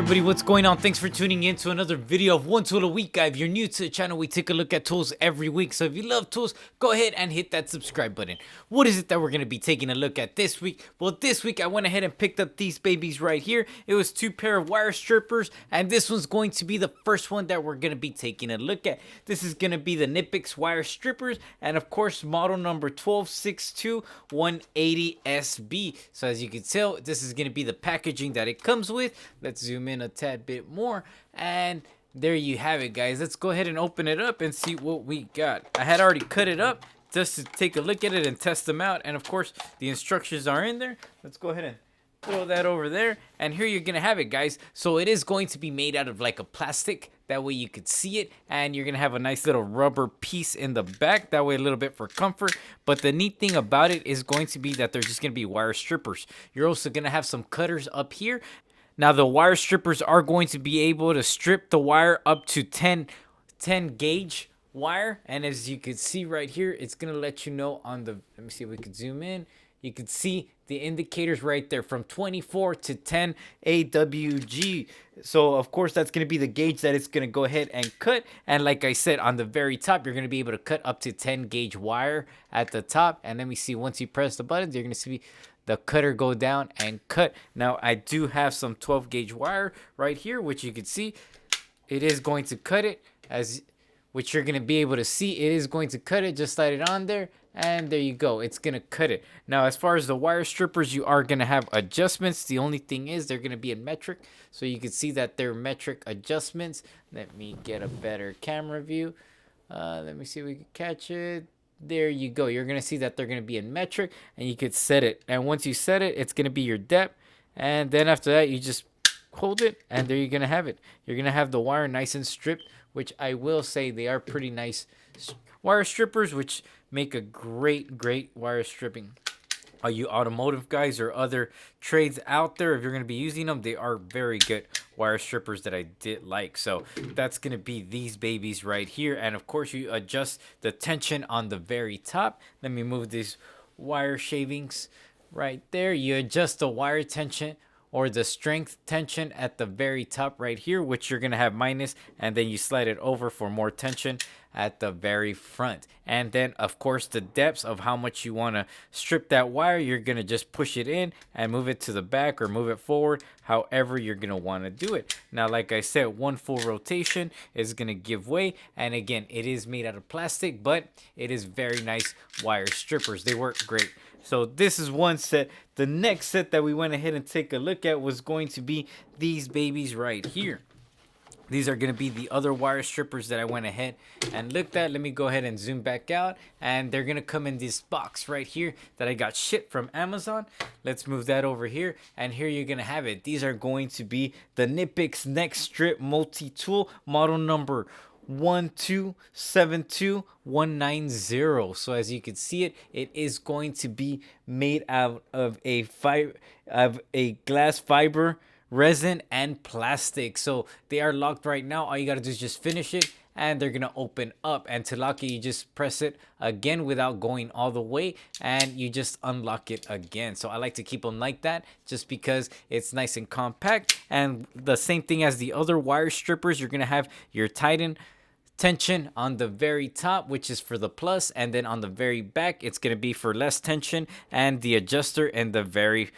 everybody, what's going on? Thanks for tuning in to another video of One Tool a Week. Guy, if you're new to the channel, we take a look at tools every week. So if you love tools, go ahead and hit that subscribe button. What is it that we're going to be taking a look at this week? Well, this week I went ahead and picked up these babies right here. It was two pair of wire strippers, and this one's going to be the first one that we're going to be taking a look at. This is going to be the Knipex wire strippers, and of course model number 1262180SB. So as you can tell, this is going to be the packaging that it comes with. Let's zoom in a tad bit more, and there you have it, guys. Let's go ahead and open it up and see what we got. I had already cut it up just to take a look at it and test them out, and of course the instructions are in there. Let's go ahead and throw that over there, and here you're gonna have it, guys. So it is going to be made out of like a plastic, that way you could see it, and you're gonna have a nice little rubber piece in the back, that way a little bit for comfort. But the neat thing about it is going to be that they're just gonna be wire strippers. You're also gonna have some cutters up here. Now the wire strippers are going to be able to strip the wire up to 10 gauge wire, and as you can see right here, it's gonna let you know on the, let me see if we can zoom in. You can see the indicators right there from 24 to 10 AWG. So of course that's going to be the gauge that it's going to go ahead and cut. And like I said, on the very top, you're going to be able to cut up to 10 gauge wire at the top. And let me see, once you press the buttons, you're going to see the cutter go down and cut. Now I do have some 12 gauge wire right here, which you can see it is going to cut it, as which you're going to be able to see. It is going to cut it. Just slide it on there, and there you go, it's gonna cut it. Now as far as the wire strippers, you are gonna have adjustments. The only thing is they're gonna be in metric, so you can see that they're metric adjustments. Let me get a better camera view. Let me see if we can catch it. There you go. You're gonna see that they're gonna be in metric, and you could set it, and once you set it, it's gonna be your depth, and then after that you just hold it, and there you're gonna have it. You're gonna have the wire nice and stripped, which I will say they are pretty nice wire strippers, which make a great wire stripping. Are you automotive guys or other trades out there, if you're going to be using them, they are very good wire strippers that I did like. So that's going to be these babies right here, and of course you adjust the tension on the very top. Let me move these wire shavings right there. You adjust the wire tension or the strength tension at the very top right here, which you're gonna have minus, and then you slide it over for more tension at the very front. And then of course the depths of how much you want to strip that wire, you're gonna just push it in and move it to the back or move it forward, however you're gonna want to do it. Now like I said, one full rotation is gonna give way, and again, it is made out of plastic, but it is very nice wire strippers. They work great. So this is one set. The next set that we went ahead and take a look at was going to be these babies right here. These are going to be the other wire strippers that I went ahead and looked at. Let me go ahead and zoom back out, and they're going to come in this box right here that I got shipped from Amazon. Let's move that over here, and here you're going to have it. These are going to be the Knipex Neck Strip Multi-Tool model number 1272190. So as you can see it, it is going to be made out of a glass fiber, resin, and plastic. So they are locked right now. All you gotta do is just finish it, and they're gonna open up. And to lock it, you just press it again without going all the way, and you just unlock it again. So I like to keep them like that, just because it's nice and compact. And the same thing as the other wire strippers, you're gonna have your Titan tension on the very top, which is for the plus, and then on the very back it's going to be for less tension, and the adjuster in the very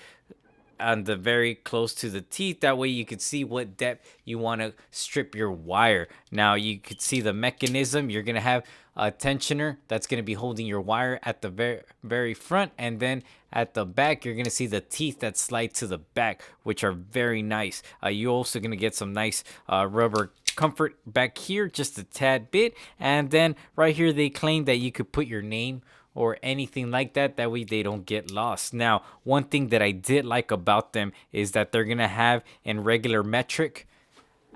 close to the teeth, that way you can see what depth you want to strip your wire. Now you could see the mechanism. You're going to have a tensioner that's going to be holding your wire at the very front, and then at the back you're going to see the teeth that slide to the back, which are very nice. You're also going to get some nice rubber comfort back here, just a tad bit, and then right here they claim that you could put your name or anything like that, that way they don't get lost. Now one thing that I did like about them is that they're gonna have in regular metric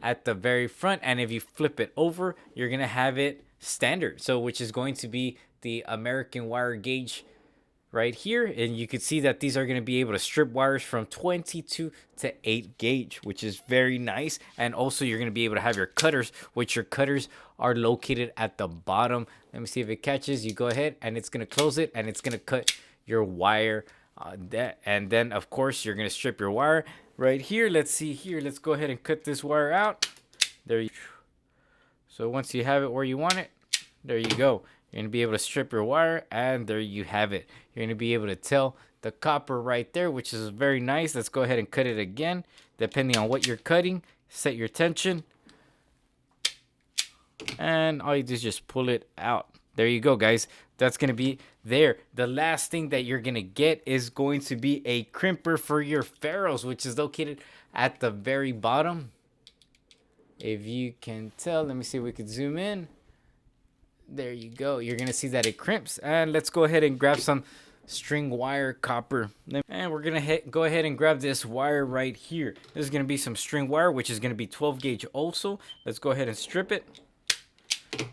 at the very front, and if you flip it over, you're gonna have it standard, so which is going to be the American wire gauge right here. And you can see that these are going to be able to strip wires from 22 to 8 gauge, which is very nice. And also you're going to be able to have your cutters, which your cutters are located at the bottom. Let me see if it catches. You go ahead and it's going to close it, and it's going to cut your wire and then of course you're going to strip your wire right here. Let's see here. Let's go ahead and cut this wire out. There you. So once you have it where you want it, there you go. You're going to be able to strip your wire, and there you have it. You're going to be able to tell the copper right there, which is very nice. Let's go ahead and cut it again. Depending on what you're cutting, set your tension. And all you do is just pull it out. There you go, guys. That's going to be there. The last thing that you're going to get is going to be a crimper for your ferrules, which is located at the very bottom. If you can tell, let me see if we could zoom in. There you go. You're going to see that it crimps. And let's go ahead and grab some string wire copper. And we're going to go ahead and grab this wire right here. This is going to be some string wire, which is going to be 12 gauge also. Let's go ahead and strip it.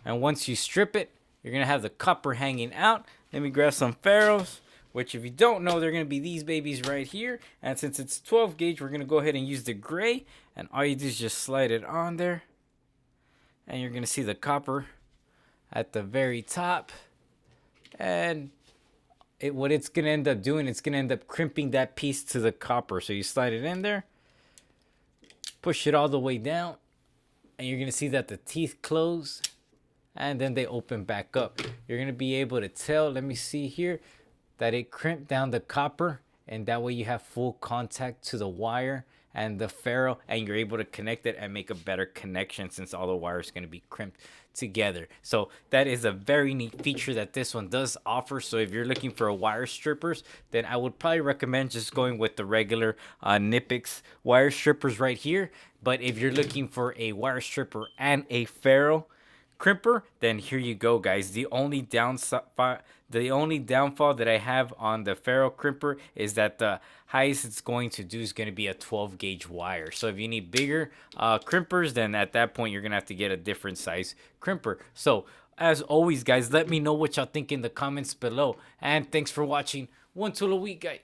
And once you strip it, you're going to have the copper hanging out. Let me grab some ferrules, which if you don't know, they're going to be these babies right here. And since it's 12 gauge, we're going to go ahead and use the gray. And all you do is just slide it on there. And you're going to see the copper at the very top. And what it's going to end up doing, it's going to end up crimping that piece to the copper. So you slide it in there, push it all the way down, and you're going to see that the teeth close. And then they open back up. You're going to be able to tell, let me see here, that it crimped down the copper. And that way you have full contact to the wire and the ferrule. And you're able to connect it and make a better connection since all the wire is going to be crimped together. So that is a very neat feature that this one does offer. So if you're looking for a wire strippers, then I would probably recommend just going with the regular Knipex wire strippers right here. But if you're looking for a wire stripper and a ferrule crimper, then here you go, guys. The only downfall that I have on the ferrule crimper is that the highest it's going to do is going to be a 12 gauge wire. So if you need bigger crimpers, then at that point you're gonna have to get a different size crimper. So as always, guys, let me know what y'all think in the comments below, and thanks for watching. One tool a week, guys.